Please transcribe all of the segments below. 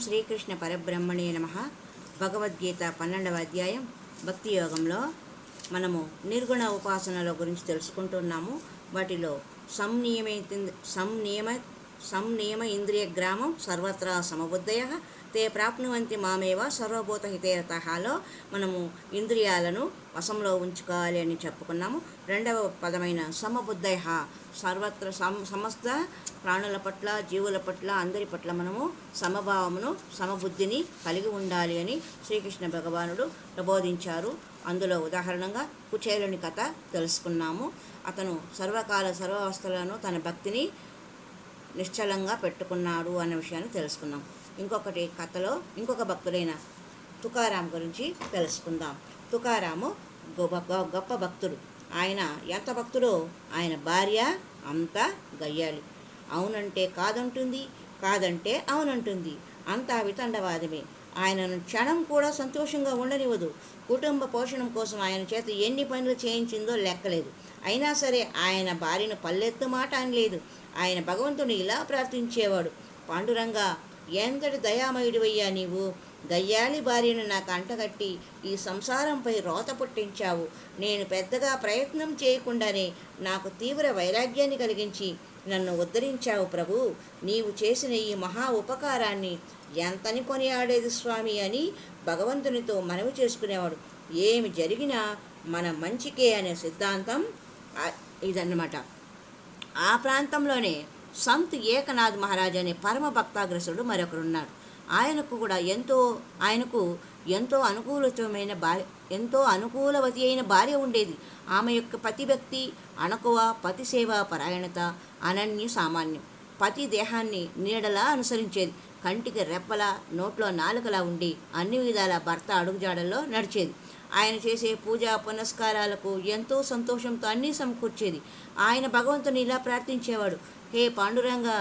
శ్రీకృష్ణ పరబ్రహ్మణే నమః. భగవద్గీత 12వ అధ్యాయం భక్తి యోగంలో మనము నిర్గుణ ఉపాసనల గురించి తెలుసుకుంటున్నాము. వాటిలో సంనియమ ఇంద్రియ గ్రామం సర్వత్రా సమబుద్ధయ తే ప్రాప్నువంతి మామేవ సర్వభూతహితేరతఃలో మనము ఇంద్రియాలను వశంలో ఉంచుకోవాలి అని చెప్పుకున్నాము. రెండవ పదమైన సమబుద్ధయ సర్వత్ర సమస్త ప్రాణుల పట్ల, జీవుల పట్ల, అందరి పట్ల మనము సమభావమును, సమబుద్ధిని కలిగి ఉండాలి అని శ్రీకృష్ణ భగవానుడు ప్రబోధించారు. అందులో ఉదాహరణగా కుచేలుని కథ తెలుసుకున్నాము. అతను సర్వకాల సర్వావస్థలను తన భక్తిని నిశ్చలంగా పెట్టుకున్నాడు అన్న విషయాన్ని తెలుసుకున్నాం. ఇంకొకటి కథలో ఇంకొక భక్తుడైన తుకారాం గురించి తెలుసుకుందాం. తుకారాము గొప్ప భక్తుడు. ఆయన ఎంత భక్తుడో ఆయన భార్య అంత గయ్యాలి. అవునంటే కాదంటుంది, కాదంటే అవునంటుంది. అంతా వితండవాదమే. ఆయనను క్షణం కూడా సంతోషంగా ఉండనివ్వదు. కుటుంబ పోషణం కోసం ఆయన చేత ఎన్ని పనులు చేయించిందో లెక్కలేదు. అయినా సరే ఆయన భార్యను పల్లెత్తు మాట అనలేదు. ఆయన భగవంతుని ఇలా ప్రార్థించేవాడు: పాండురంగా, ఎంతటి దయామయుడివయ్యా నీవు! గయ్యాలి భార్యను నాకు అంటగట్టి ఈ సంసారంపై రోత పుట్టించావు. నేను పెద్దగా ప్రయత్నం చేయకుండానే నాకు తీవ్ర వైరాగ్యాన్ని కలిగించి నన్ను ఉద్ధరించావు ప్రభు. నీవు చేసిన ఈ మహా ఉపకారాన్ని ఎంతని కొనియాడేది స్వామి అని భగవంతునితో మనవి చేసుకునేవాడు. ఏమి జరిగినా మన మంచికే అనే సిద్ధాంతం ఇదన్నమాట. ఆ ప్రాంతంలోనే సంత్ ఏకనాథ్ మహారాజ్ అనే పరమ భక్తాగ్రసుడు మరొకరున్నాడు. ఆయనకు ఎంతో అనుకూలవతి అయిన భార్య ఉండేది. ఆమె యొక్క పతిభక్తి, అణకువ, పతి సేవా పరాయణత అనన్య సామాన్యం. పతి దేహాన్ని నీడలా అనుసరించేది. కంటికి రెప్పలా, నోట్లో నాలుకలా ఉండి అన్ని విధాల భర్త అడుగుజాడల్లో నడిచేది. ఆయన చేసే పూజా పునస్కారాలకు ఎంతో సంతోషంతో అన్నీ సమకూర్చేది. ఆయన భగవంతుని ఇలా ప్రార్థించేవాడు: హే పాండురంగా,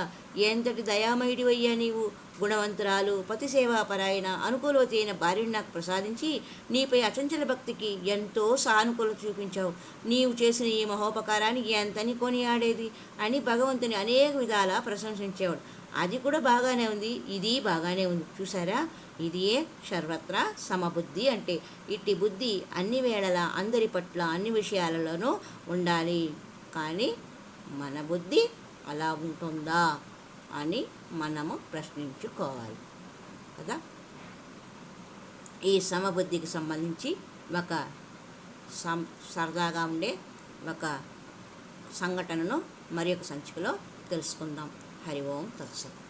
ఎంతటి దయామయుడివయ్యా నీవు! గుణవంతురాలు, పతిసేవాపరాయణ, అనుకూలవతి అయిన భార్యను నాకు ప్రసాదించి నీపై అచంచల భక్తికి ఎంతో సానుకూలత చూపించావు. నీవు చేసిన ఈ మహోపకారాన్ని ఎంతని కొనియాడేది అని భగవంతుని అనేక విధాలా ప్రశంసించేవాడు. అది కూడా బాగానే ఉంది, ఇది బాగానే ఉంది. చూసారా, ఇదియే సర్వత్రా సమబుద్ధి అంటే. ఇట్టి బుద్ధి అన్ని వేళలా అందరి పట్ల అన్ని విషయాలలోనూ ఉండాలి. కానీ మన బుద్ధి అలా ఉంటుందా అని మనము ప్రశ్నించుకోవాలి కదా. ఈ సమబుద్ధికి సంబంధించి ఒక సరదాగా ఉండే ఒక సంఘటనను మరి ఒక సంచికలో తెలుసుకుందాం. హరి ఓం తత్సత్.